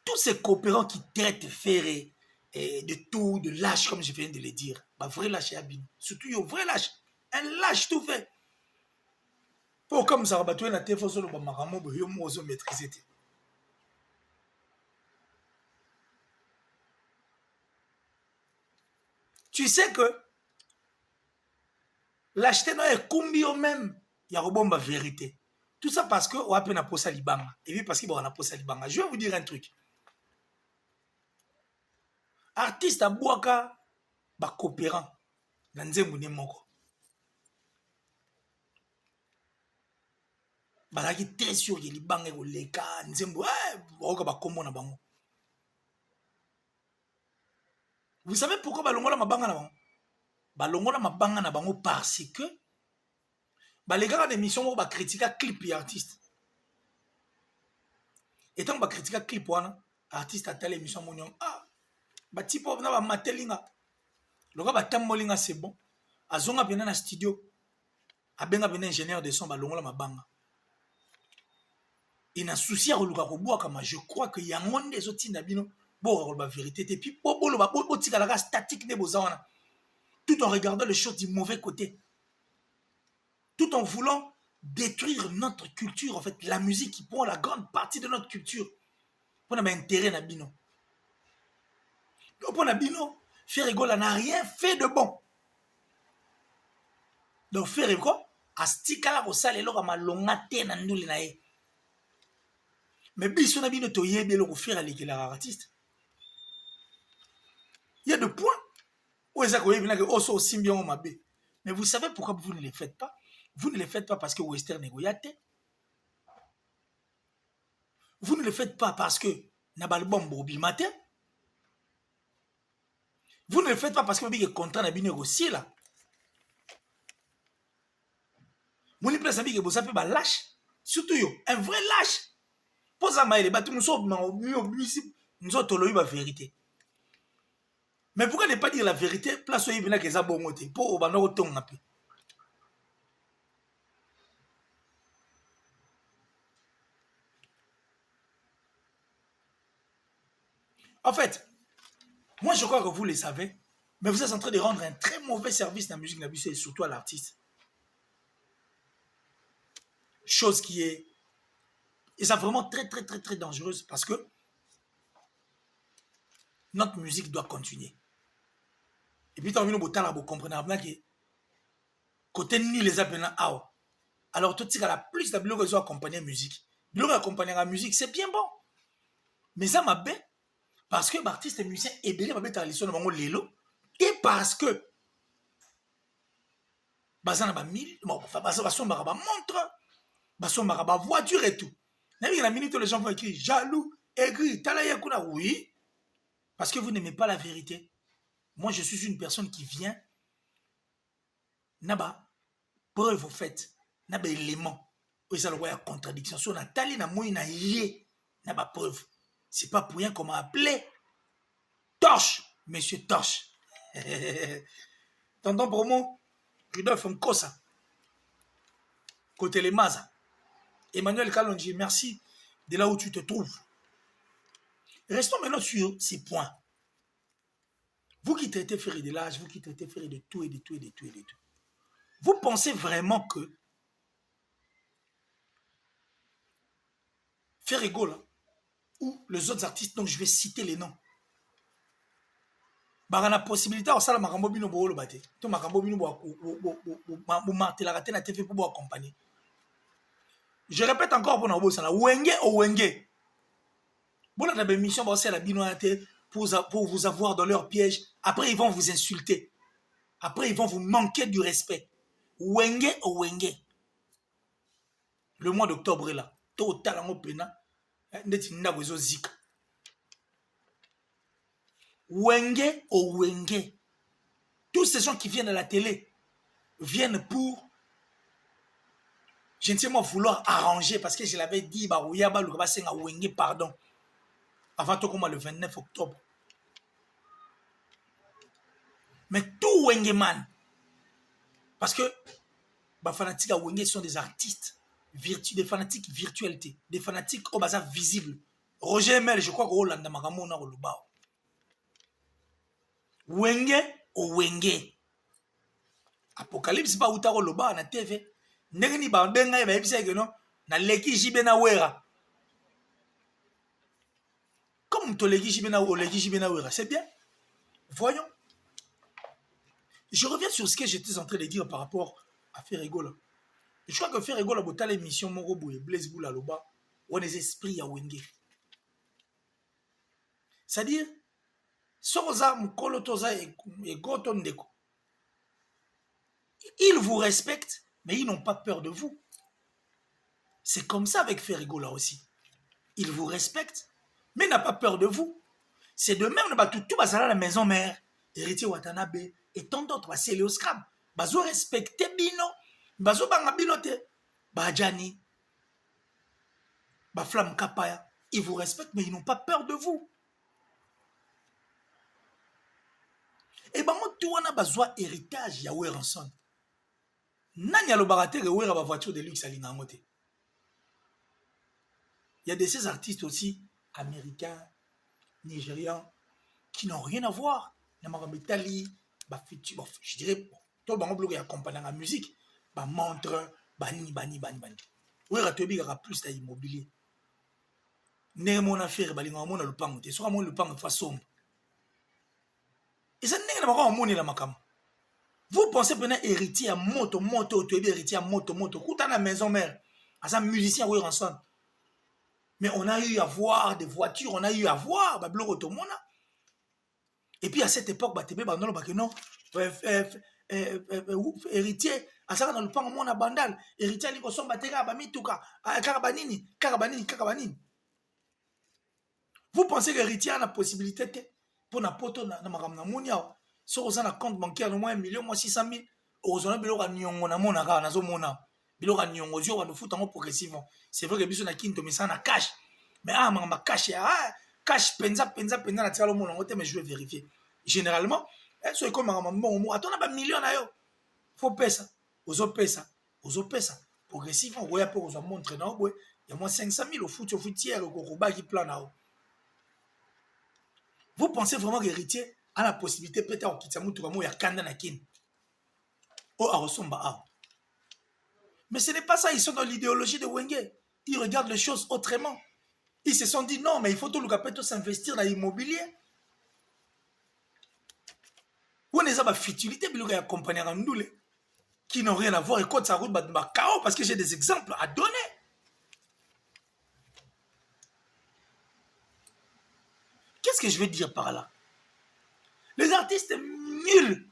Tous ces coopérants qui traitent Ferré de tout, de lâche, comme je viens de le dire. Bah, vrai lâche est abîme. Surtout, il y a un vrai lâche. Un lâche tout fait. Pour comme ça, bah, tu es dans tes forces, bah, maramo, bah, yo, moi, je maîtrise. Tu sais que l'acheter dans les combien même, il y a une vérité. Tout ça parce que on a peine à poser libanga. Et puis parce qu'il y a poser libanga. Je vais vous dire un truc. Artiste à Boaka, bah coopérant. Dans Nzembo Nemoko. Bah là, il est très sûr qu'il y a libanga et leka. Nzembo, Boaka bah comment na bango. Vous savez pourquoi bah longola mabanga na bango? Bah longola mabanga na bango parce que bah les gars d'émission bah critiquer clip et artiste. Et tant que bah critiquer clip wana, artiste à telle émission monion bah type na ba matelinga. Le gars bah tambolinga c'est bon. Azonga bien na studio. Abenga bien ingénieur de son bah longola mabanga. Et na souci à roluka ko boaka ma je crois que y a monde des autres nabino bon la vérité et puis bolo ba tika la statique ne bozawana. Tout en regardant les choses du mauvais côté. Tout en voulant détruire notre culture, en fait, la musique qui prend la grande partie de notre culture. Pour n'a intérêt na bino. Donc pour na bino, Ferregola n'a rien fait de bon. Donc Ferregola a stikala ko sale lo ma longate na nduli na ye. Mais biso na bino to yebe lo ko faire avec la artiste. Il y a deux points. Où est-ce que vous avez aussi symbion mabe. Mais vous savez pourquoi vous ne les faites pas? Vous ne les faites pas parce que Western est goyate. Vous ne le faites pas parce que Nabalbom Bobi Matin. Vous ne le faites pas parce que vous avez contrat de négocier là. Vous ne le faites pas parce que vous avez lâche. Surtout yo, un vrai lâche. Pour ça, il est battu, nous sommes la vérité. Mais pourquoi ne pas dire la vérité? Place où il vient que ça bon côté. Pour au autant un peu. En fait, moi je crois que vous le savez, mais vous êtes en train de rendre un très mauvais service dans la musique d'abus et surtout à l'artiste. Chose qui est, et c'est vraiment très dangereuse parce que notre musique doit continuer. Et puis, tant que vous comprenez que côté ni les appels à alors tout ce qui a la plus de blocs qui accompagner la musique. Blocs accompagner la musique, c'est bien bon. Mais ça m'a bien parce que l'artiste et musicien est bien ma bête l'histoire de Lelo et parce que bazana ba mille bon bazana ba montre bazana ba voiture et tout. La minute où les gens vont écrire jaloux, aigri, talaya kuna oui parce que vous n'aimez pas la vérité. Moi je suis une personne qui vient naba preuve au fait naba élément où ça le voit contradiction sur Nathalie na moi na yé naba preuve. C'est pas pour rien qu'on m'a appelé Torche, monsieur Torche. Tonton promo, Rudolf Nkosa. Côté les Maza. Emmanuel Kalonji, merci de là où tu te trouves. Restons maintenant sur ces points. Vous qui traitez Ferry de l'âge, vous qui traitez Ferry de tout et de tout et de tout et de tout. Vous pensez vraiment que Ferry Gola ou les autres artistes dont je vais citer les noms, bah, on a la possibilité de faire makambo bino bo lo bate to makambo bino bo martelara te na TV pour bo accompagner. Je répète encore pour nous ça wenge o wenge. Bon la émission ba la bino pour vous avoir dans leur piège, après ils vont vous insulter. Après ils vont vous manquer du respect. Wenge o wenge. Le mois d'octobre est là. Total en pena ndeti ndawezo zika. Wenge au wenge. Tous ces gens qui viennent à la télé viennent pour, je ne sais pas, vouloir arranger parce que je l'avais dit, bah oui, bah le bassin à wenge, pardon. Avant tout comme le 29 octobre. Mais tout wenge man, parce que bah fanatiques à wenge sont des artistes, des fanatiques virtualité, des fanatiques au bazar visible. Roger Mel, je crois que Hollande Maramona au Lubao. Wenge o wenge. Apocalypse ba utako loba na TV. Ndenge ni ba benga e ba ebisa ke no na leki jibe na wera. Comme to leki jibe na o leki jibe na wera, c'est bien. Voyons. Je reviens sur ce que j'étais en train de dire par rapport à Ferrigola. Je crois que Ferrigola bota l'émission Moro Boye Blaise Boula loba on les esprits ya wenge. C'est-à-dire Soza mukolo toza et goton deko. Ils vous respectent, mais ils n'ont pas peur de vous. C'est comme ça avec Ferrigola aussi. Ils vous respectent, mais n'a pas peur de vous. C'est de même, tout basala la maison mère, héritier Watanabe, et tant d'autres, Célé au scram. Bazo respecte bino, bazo banga binote, Bajani, Baflam Kapaya. Ils vous respectent, mais ils n'ont pas peur de vous. Et ben moi, tu as besoin héritage ya Weranson. Nanya lo baraté que Wera ba voiture de luxe à l'inangote. Il y a de ces artistes aussi, américains, nigérians, qui n'ont rien à voir. Italie, je dirais, tout le monde qui accompagne la musique, montre, bani. Wera te biga plus d'immobilier. Ne mon affaire, balinga mon le pango, soit mon le pango façon. Et ça n'est pas mon la makam. Vous pensez que héritier à moto, tu es héritier à moto. Quand tu as la maison mère, à ça musicien oui ensemble. Mais on a eu à voir des voitures, on a eu à voir Bablo Otomona. Et puis à cette époque, non, héritier, à ça dans le pan mon bandal, héritier à l'ikoson batera, bamituka, karabanini. Vous pensez que héritier a la possibilité pour na poto na makamna munia. Si vous avez un compte bancaire de moins 1 million, 600 000, vous avez un nyongo na mona ka na zo mona. biloko ya nyongozio va nous foutre en progressivement. C'est vrai que biso na kinto mais ça na cash. Mais ah ma cash cash penza na tsalo mo nango te mais je vais vérifier. Généralement, so comme maman attends na ba million na yo. Faut pesa. Ozo pesa. Progressivement, ouais pour vous montrer non ouais. Il y a moins 500 000 au foot hier au bas qui plan là. Vous pensez vraiment que l'héritier a la possibilité peut-être de quitter il y a Kanda na kin. Oh Arosomba. Mais ce n'est pas ça, ils sont dans l'idéologie de Wenge. Ils regardent les choses autrement. Ils se sont dit non, mais il faut tout le capital s'investir dans l'immobilier. Où n'est-ce pas futilité, mais il y a compagnie qui n'ont rien à voir et quand ça roule chaos parce que j'ai des exemples à donner. Qu'est-ce que je veux dire par là? Les artistes nuls,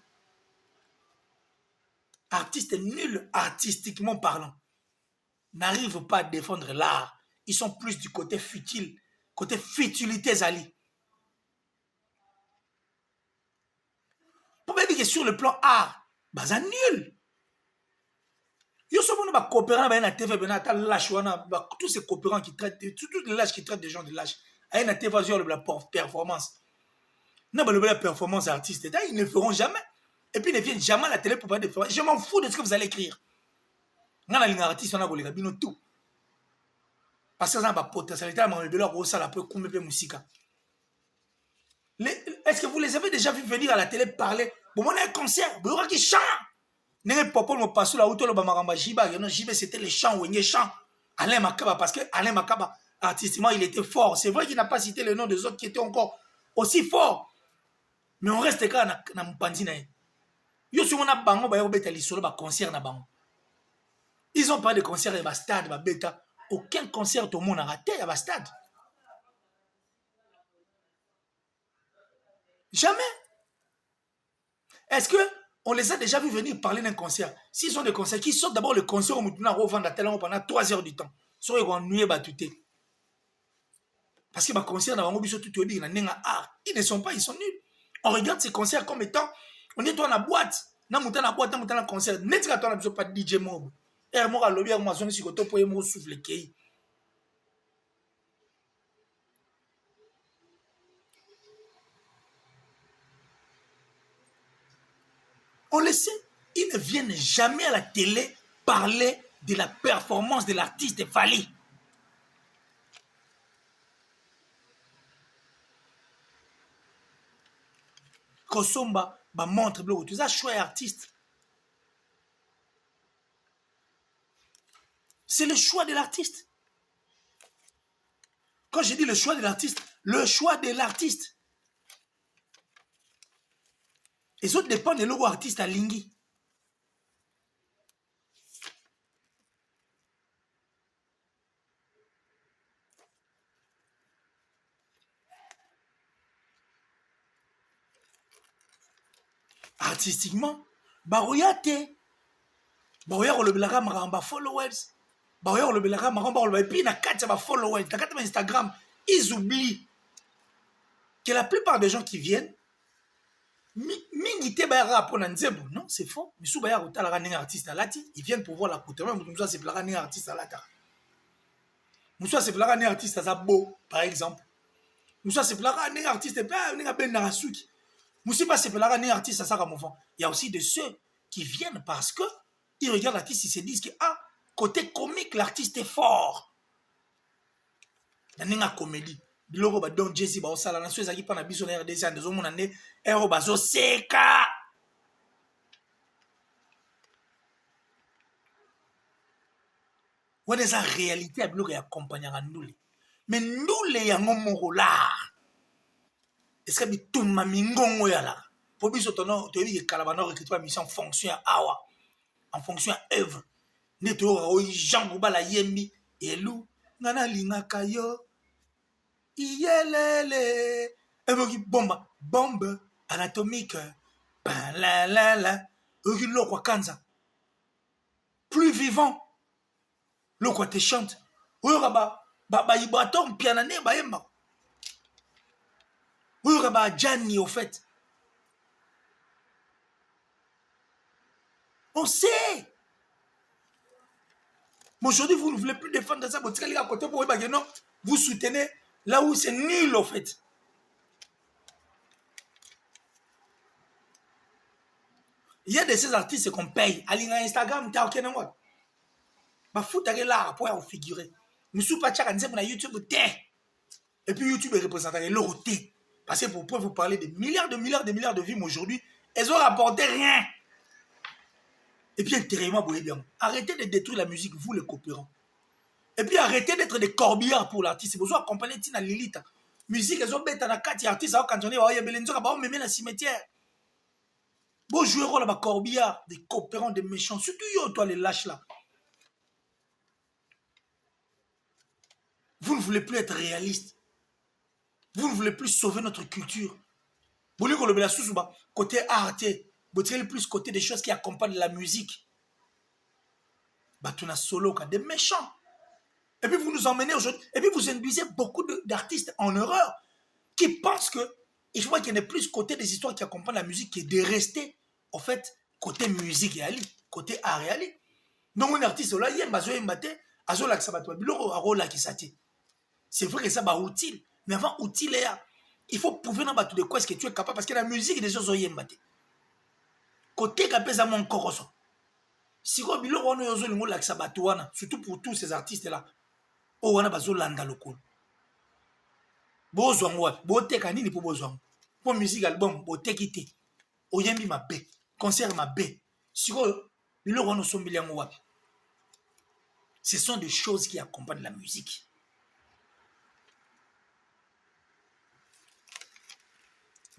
artistiquement parlant, n'arrivent pas à défendre l'art. Ils sont plus du côté futile, côté futilité Zali. Pour me dire que sur le plan art, c'est nul. Yo so bono ba coopérant ba na TV ba ta lâche wana tous ces coopérants qui traitent tous les lâches qui traitent des gens de lâches. Ay na TV sur la performance. Non ba la performance artiste, ils ne le feront jamais. Et puis ils ne viennent jamais à la télé pour parler de performance. Je m'en fous de ce que vous allez écrire. Ngana linga artiste on a boleka bino tout. Parce que ça ba potentialité ma mebelo ko ça la peut kumbe pe musika. Est-ce que vous les avez déjà vu venir à la télé parler? Bon, on a un concert, bon, qui chante. N'est pas pour me passer là où tout le bamaramba jiba, jiba c'était les chants ou les chants. Alain Makaba, parce que Alain Makaba, artistiquement, il était fort. C'est vrai qu'il n'a pas cité le nom des autres qui étaient encore aussi forts. Mais on reste quand na mpanzina. Yo si on a bango ba yo beta li solo ba concert na bango. Ils ont pas de concert et ba stade ba beta. Aucun concert au monde a raté à ba stade. Jamais. Est-ce que on les a déjà vu venir parler d'un concert? S'ils ont des concerts, qui sortent d'abord le concert au Moutouna revendre à tel pendant 3 heures du temps. Soit ils vont ennuyer batouté. Parce que les concerts dans le tout ils ne sont pas, ils sont nuls. On regarde ces concerts comme étant, on est dans la boîte, on est dans la concert, net quand on n'a pas de DJ Mob. Et moi, à l'objet, moi, je suis content pour me souffler. On le sait, ils ne viennent jamais à la télé parler de la performance de l'artiste Fali. Kosomba ba montre bloc tout ça choix artiste. C'est le choix de l'artiste. Quand je dis le choix de l'artiste, le choix de l'artiste. Les autres dépendent de l'euro artiste à Lingui. Artistiquement, baroyate. Baroya le belara maramba followers. Baroya le belara maramba et puis na quatre ba followers, na quatre Instagram, ils oublient que la plupart des gens qui viennent mingité bayara pour nanzebo, non, c'est faux. Mais sous bayara utala running artiste à lati, ils viennent pour voir la côté même nous ça c'est la running artiste à lata. Nous ça c'est la running artiste à Zabo par exemple. Nous ça c'est la running artiste pas ninga ben narasuki. Moussiba c'est la running artiste à ça comme enfant. Il y a aussi de ceux qui viennent parce que ils regardent l'artiste, ils se disent que ah, côté comique l'artiste est fort. Ninga comédie. Biloko ba don Jesse ba osala na so ezaki pa na biso na RDC ndezo mona ne ero bazo seka. Wana eza réalité ya biloko ya accompagnera ndule. Mais ndule yango moko la. Est-ce que bituma mingongo ya la? Po biso tono to yebi ke kalabano recrutement mission fonction ya awa. En fonction ya œuvre. Ne to o Jean Goubala yembi elu ngana lingaka yo. Yelele, bombe anatomique, ben la la la, l'eau kanza, plus vivant, l'eau quoi te chante, ibaton pianane ba yemba, Gianni au fait, on sait, Mais aujourd'hui, vous ne voulez plus défendre ça. Vous soutenez là où c'est nul, en fait. Il y a de ces artistes qu'on paye. Allez Instagram, t'as aucun nom. Bah, foutez là pour vous figurer. Nous sommes pas tchaka, nous YouTube, et puis YouTube est représenté l'euro T. Parce que pour pouvoir vous parler de milliards de vues, mais aujourd'hui, elles ont rapporté rien. Et puis, intérieurement, vous voyez bien. Arrêtez de détruire la musique, vous les coopérants. Et puis, arrêtez d'être des corbillards pour l'artiste. Vous avez accompagné Tina Lilith. Musique, elles ont bête à 4 artistes, quand on est, il y a Belenzo, on met dans le cimetière. Vous jouez rôle à corbillard, des coopérants, des méchants. Surtout, yo, toi, les lâches là. Vous ne voulez plus être réaliste. Vous ne voulez plus sauver notre culture. Vous voulez qu'on le mette sous côté art. Vous tirez plus côté des choses qui accompagnent la musique. Bah, tu as solo, des méchants. Et puis vous nous emmenez aujourd'hui. Et puis vous induisez beaucoup d'artistes en erreur qui pensent que il faut qu'il y ait plus côté des histoires qui accompagnent la musique qui est de rester, en fait, côté musique et ali, côté art et ali. Donc un artiste là, il y a un bazo et maté, azo la sabato, biloro aro la qui sati. C'est vrai que ça va utile, mais avant utile il faut prouver dans bateau de quoi est-ce que tu es capable parce que la musique des choses yemba te. Côté capé ça mon koroso. Si ko biloko ono yozo lingo la sabato wana, surtout pour tous ces artistes là. Oh wana bazo landa lokolo. Bozwa ngwa, boteka nini pour bozwa. Pour musique album, boteki te. Oyembi mabe, concert mabe. Si ko biloko ono sombili yango wapi. Ce sont des choses qui accompagnent la musique.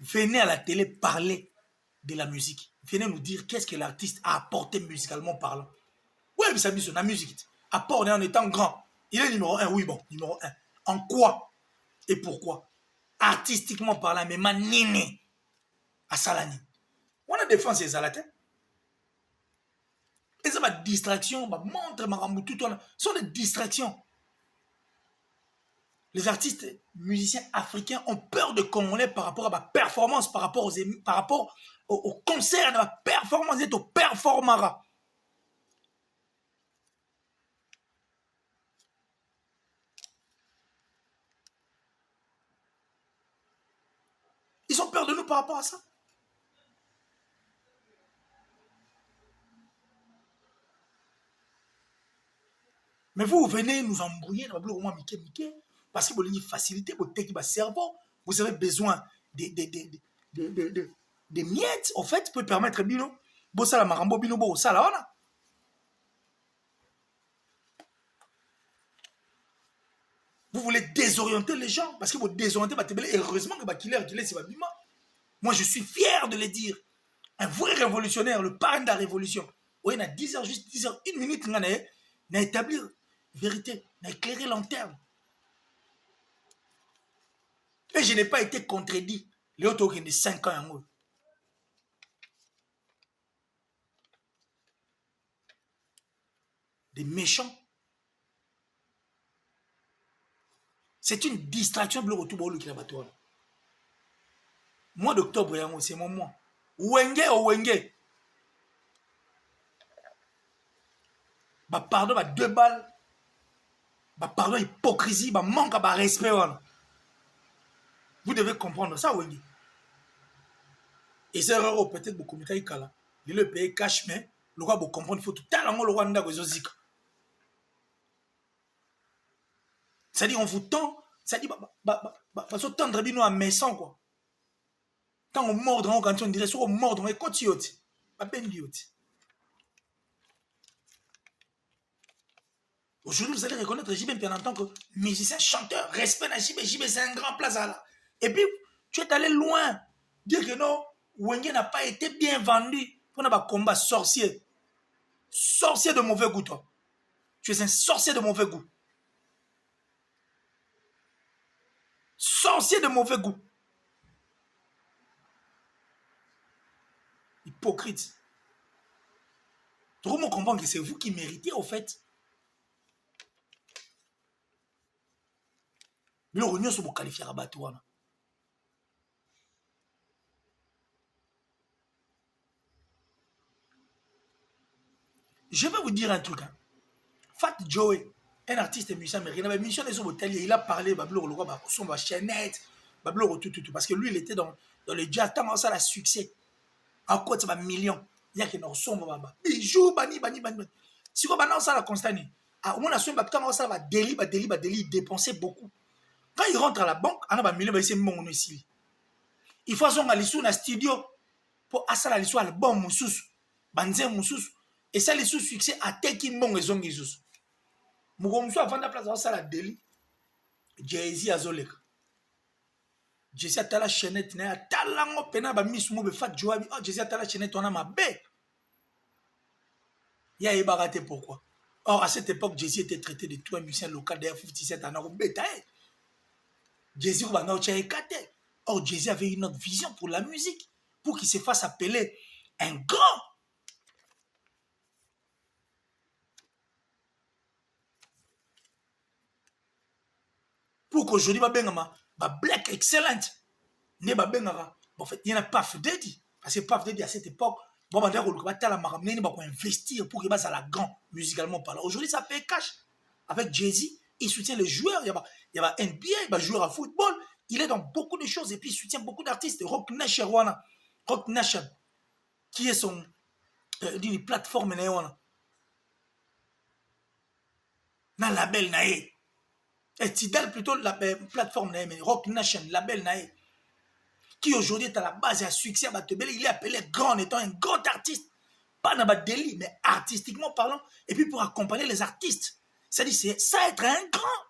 Venez à la télé parler de la musique. Venez nous dire qu'est-ce que l'artiste a apporté musicalement parlant. Oui, mais ça dit sur la musique. Apport en étant grand. Il est numéro 1, oui, bon, numéro 1. En quoi et pourquoi? Artistiquement parlant, mais manine à Salani. On a défense ces alates. Et ça va distraction, montre Maramou, tout ce sont des distractions. Les artistes musiciens africains ont peur de Congolais par rapport à ma performance, par rapport au concert de ma performance, et au performara. Ils ont peur de nous par rapport à ça. Mais vous venez nous embrouiller dans le moment Mickey, parce que vous avez une facilité, vous avez un cerveau, vous avez besoin des miettes, en fait, pour permettre bino, bosala marambo bino bo sala wana. Vous voulez désorienter les gens, parce que vous désorientez, heureusement que Killer, c'est Babima. Moi, je suis fier de le dire. Un vrai révolutionnaire, le parrain de la révolution. Oui, il y a 10 heures, juste 10 heures, 1 minute, il a établi vérité, il a éclairé lanterne. Et je n'ai pas été contredit. Les autres ont 5 ans en eux. Des méchants. C'est une distraction de l'autour qui est mois d'octobre, c'est mon mois. Wenge ou Wenge. Bah pardon, bah 2 balles. Bah pardon, hypocrisie, bah manque à respect. Vous devez comprendre ça, Wenge. Et c'est rare, peut-être beaucoup de temps, le pays cache, mais le roi vous comprendre, il faut tout le temps le roi n'a pas de c'est-à-dire, on vous tend, c'est-à-dire, parce que tendre bino à maison, quoi. Quand on mordre, quand on dirait, on mordre, et quand tu yote, pas ben yote. Aujourd'hui, vous allez reconnaître JB en tant que musicien, chanteur, respect à JB. JB, c'est un grand place là. Et puis, tu es allé loin. Dire que non, Wenge n'a pas été bien vendu pour un combat sorcier. Sorcier de mauvais goût, toi. Tu es un sorcier de mauvais goût. Sorcier de mauvais goût. Hypocrite. Tout le monde comprend que c'est vous qui méritez, au fait. Mais le réunion, c'est pour qualifier à Batouana. Je vais vous dire un truc. Hein. Fat Joey, un artiste musicien américain, mais mission des autres, il a parlé, son chaînette, tout, parce que lui, il était dans le jazz, tant ça a succès. En quoi ça va million, il y a qui n'ont sombre baba. Bijou, bani. Si on va ça la constant, au moins, ça va délit, dépenser beaucoup. Quand il rentre à la banque, on a un million, c'est mon ici. Il faut aller sur un studio pour aller sur l'album Moussous, Banzé Moussous, et ça les sous-succès à Teki Mon et Zongizus. Mougomsou avant de la place, ça la délit. Jay-Z a Zolek. Jay-Z a la chaînette, a talango pena ba miss mo be fat joabi. Oh, Jay-Z a la chaînette, on a ma bé. Il y a baraté pourquoi? Or, à cette époque, Jay-Z était traité de tout un musicien local d'ailleurs 57 ans. Jay-Z a éclaté. Or, Jay-Z avait une autre vision pour la musique, pour qu'il se fasse appeler un grand. Pour qu'aujourd'hui, Black Excellent, en fait, il n'y en a pas Daddy. Parce que Puff Daddy, à cette époque, on va investir pour qu'il passe à la grande, musicalement parlant. Aujourd'hui, ça paye cash. Avec Jay-Z, il soutient les joueurs. Il y a NBA, il va jouer à football. Il est dans beaucoup de choses. Et puis, il soutient beaucoup d'artistes. Rock Nation, qui est son plateforme. Dans la label naïe. Et Tidal plutôt la plateforme naïe, mais Rock Nation, label naïe. Qui aujourd'hui est à la base et à succès à Batebele, il est appelé grand, étant un grand artiste. Pas dans Batebele, mais artistiquement parlant. Et puis pour accompagner les artistes. C'est-à-dire, c'est ça être un grand.